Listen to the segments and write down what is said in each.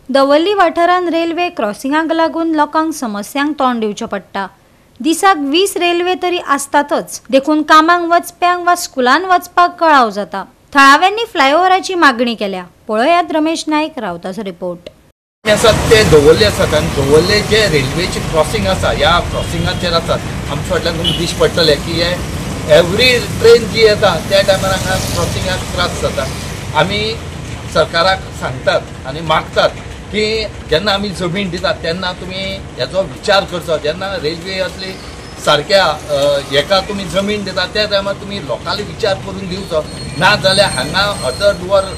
दवर्ली वाठारांत रेल्वे क्रॉसिंगाक लागून लोकांक समस्यांक तोंड दिवचें पडटा। दिसाक 20 रेल्वे तरी आसतातच, देखून कामाक वचप्यांक वा स्कुलान वचपाक कळाव जाता। थळाव्यांनी फ्लायओव्हराची मागणी केल्या। पळयात रमेश नाईक रावताचो रिपोर्ट। ते दवर्ले आसात आनी दवर्ले जे रेल्वेचे क्रॉसिंग आसा ह्या क्रॉसिंगाचेर आसात आमचे फाटल्यान तुमकां दिश्ट पडटलें की हे एवरी ट्रेन जी येता त्या टायमार हांगा क्रॉसिंगाक त्रास जाता। आमी सरकाराक सांगतात आनी मागतात की जेन्ना आमी जमीन दितात तेन्ना तुमी हेचो विचार करचो। जेन्ना रेल्वे असली सारक्या हेका तुमी जमीन दितात त्या टायमार तुमी लोकांनी विचार करून दिवचो, ना जाल्यार हांगा अर्द वर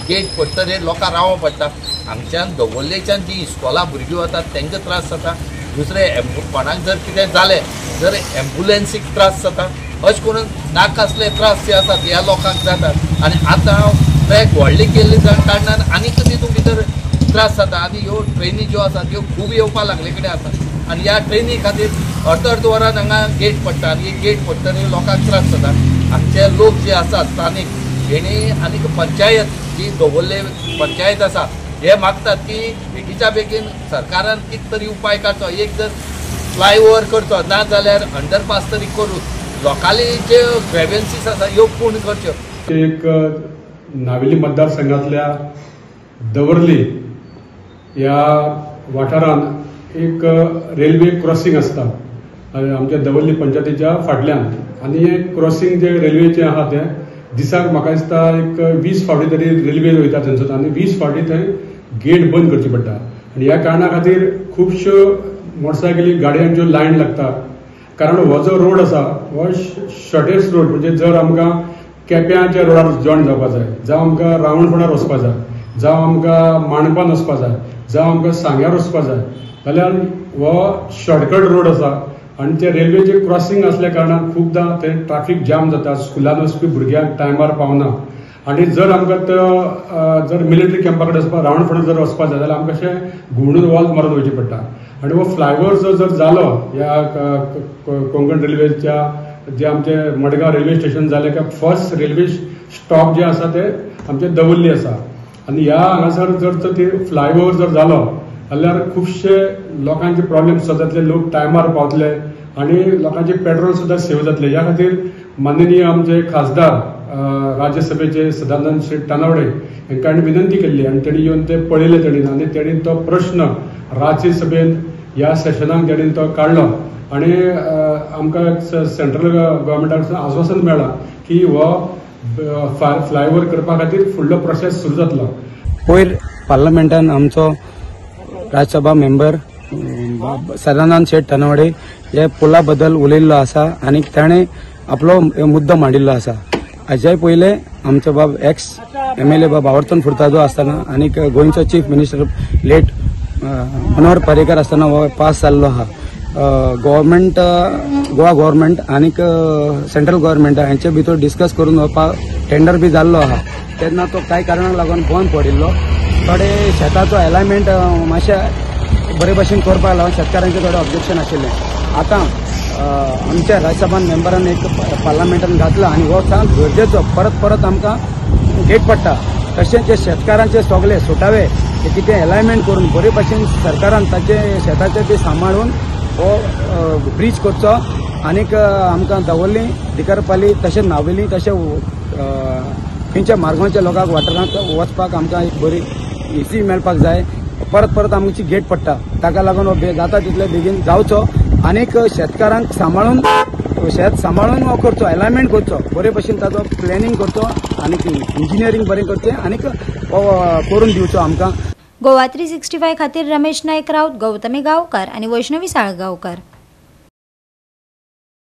गेट पडटरे लोकां रावों पडटा। हांगच्यान दवर्लेच्यान जी इस्कॉला भुरगीं वतात तांकां त्रास जाता। दुसरे कोणाक जर कितें जालें जर एम्बुलन्सीक त्रास जाता। अशें करून नाकासले त्रास जे आसात ह्या लोकांक जातात आनी आतां ट्रॅक व्हडले केल्ले कारणान आनीक तितून भितर त्रास जाता आनी ह्यो ट्रेनी ज्यो आसात ह्यो खूब येवपा लागले कडेन आसात आनी ह्या ट्रेनी खातीर अर्द वरान हांगा गेट पडटा आनी ही गेट पडटरी लोकांक त्रास जाता। हांगचे लोक जे आसात स्थानीक हेणी आनीक पंचायत जी दवर्ले पंचायत आसा हे मागतात की बेगीच्या बेगीन सरकारान कितें तरी उपाय काडचो। एक जर फ्लायओव्हर करचो ना जाल्यार अंडरपास तरी करून लोकांनी जे ग्रेव्हन्सीस आसा ह्यो पूर्ण करच्यो। एक नावेली मतदारसंघातल्या दवर्ली ह्या वाठारांत एक रेल्वे क्रॉसिंग आसता आमच्या दवर्ली पंचायतीच्या फाटल्यान आनी हे क्रॉसिंग जे रेल्वेचे आहा ते दिसाक म्हाका दिसता एक 20 फावटी तरी रेल्वे वयता थंयसर आनी 20 फावटी थंय गेट बंद करची पडटा आनी ह्या कारणां खातीर खुबश्यो मोटरसायकली गाडयांच्यो लायन लागता। कारण हो जो रोड आसा हो शॉर्टेस्ट रोड, म्हणजे जर आमकां केप्याच्या रोडार जॉयन जावपा जाय, जावं आमकां रावणफोंडार वचपा जाय, जावं आमकां माणपान वचपा जाय, जावं आमकां सांग्यार वचपा जाय जाल्यार हो शॉर्टकट रोड आसा आनी ते रेल्वेचे क्रॉसिंग असल्या कारणान खूबदां ते ट्राफीक जाम जाता। स्कुलान वचपी भुरग्यांक टायमार पावना आनी जर आमकां जर मिलिटरी कॅम्पा कडेन वचपा रावणफोंडार जर वचपा जाय जाल्यार आमकां अशें घुंवडून वॉल मारून वयचें पडटा। आनी हो फ्लायओव्हर जर जालो ह्या कोंकण रेल्वेच्या जे आमचे मडगांव रेल्वे स्टेशन जालें काय फर्स्ट रेल्वे स्टॉप जे आसा ते आमचे दवर्ली आसा आनी ह्या हांगासर जर ते फ्लायओव्हर जर जालो जाल्यार खुबशे लोकांचे प्रॉब्लेम सॉल्व जातले, लोक टायमार पावतले आनी लोकांचे पेट्रोल सुद्दां सेव जातले। ह्या खातीर माननीय आमचे खासदार राज्यसभेचे सदानंद शेट तानावडे हांकां विनंती केल्ली आनी तेणी येवन ते पळयले तेणी आनी तेणी तो प्रश्न राज्यसभेन ह्या सेशनाक तेणी तो काडलो आनी आमकां सेंट्रल गव्हर्मेंटाकडसून आश्वासन मेळ्ळां की हो फ्लायओव्हर करपा खातीर फुडलो प्रोसेस सुरू जातलो। पयर पार्लमेंटान आमचो राज्यसभा मेंबर सदानंद शेट तानावडे हे पुला बद्दल उलयल्लो आसा आनी ताणें आपलो मुद्दो मांडिल्लो आसा। हाचे पयले आमचो बाब एक्स MLA बाब आवर्तन फुर्तादो आसतना आनी गोंयचो chief minister late Manohar Parrikar आसतना हो पास जाल्लो आहा। गव्हर्मेंट गोवा गव्हर्मेंट आनीक सेंट्रल गव्हर्मेंट हांचे भितर डिस्कस करून हो टेंडर बी जाल्लो आहा। तेन्ना तो कांय कारणाक लागून बंद पडिल्लो। थोडे शेताचो अलायनमेंट मातशें बरे भशेन करपाक लागून शेतकारांचे थोडे ऑब्जेक्शन आशिल्ले। आतां आमच्या राज्यसभा मेंबरान एक पार्लमेंटान घातला आनी हो सांग गरजेचो परत आमकां गेट पडटा। तशेंच जे शेतकारांचे सगळे सुटावे ते कितें अलायनमेंट करून बरे भशेन सरकारान ताचे शेताचे ते सांबाळून हो ब्रीज करचो आनीक आमकां दवर्ली दिकारपाली तशें नावेली तशें खंयच्या मार्गांच्या लोकांक वाठारांत वचपाक आमकां एक बरी इजी मेळपाक जाय। परत आमची गेट पडटा, ताका लागून हो जाता तितले बेगीन जावचो आनीक शेतकारांक सांबाळून शेत सांबाळून हो करचो, अलायनमेंट करचो, बरे भशेन ताचो प्लॅनिंग करचो आनीक इंजिनियरींग बरें करचें आनीक करून दिवचो आमकां। गोवा 365 खातीर रमेश नाईक राऊत, गौतमी गांवकार आनी वैष्णवी साळगांवकार।